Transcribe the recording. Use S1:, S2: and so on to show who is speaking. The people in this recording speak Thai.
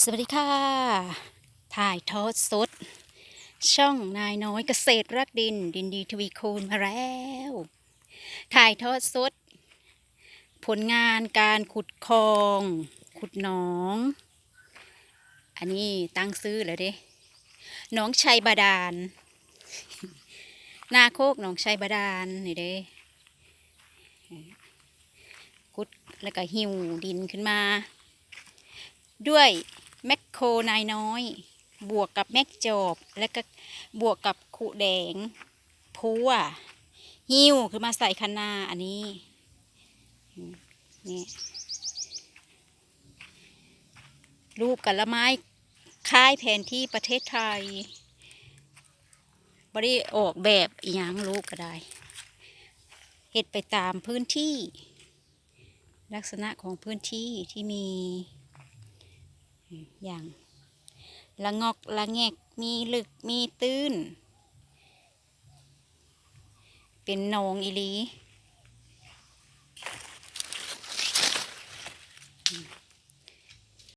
S1: สวัสดีค่ะถ่ายทอดสดช่องนายน้อยเกษตรรักดินดินดีทวีคูณมาแล้วถ่ายทอดสดผลงานการขุดคลองขุดหนองอันนี้ตั้งซื้อแล้วเด้หนองชัยบาดาลนาโคกหนองชัยบาดาลนี่เด้ขุดแล้วก็หิวดินขึ้นมาด้วยแมคโครนายน้อยบวกกับแมกจอบแล้วก็บวกกับขุแดงพัวหิ้วคือมาใส่คันนาอันนี้นี่รูปกันละไม้ค่ายแผนที่ประเทศไทยบริออกแบบอีหยังรูปก็ได้เฮ็ดไปตามพื้นที่ลักษณะของพื้นที่ที่มีอย่างละงอกละแงกมีลึกมีตื้นเป็นหนองอีหลี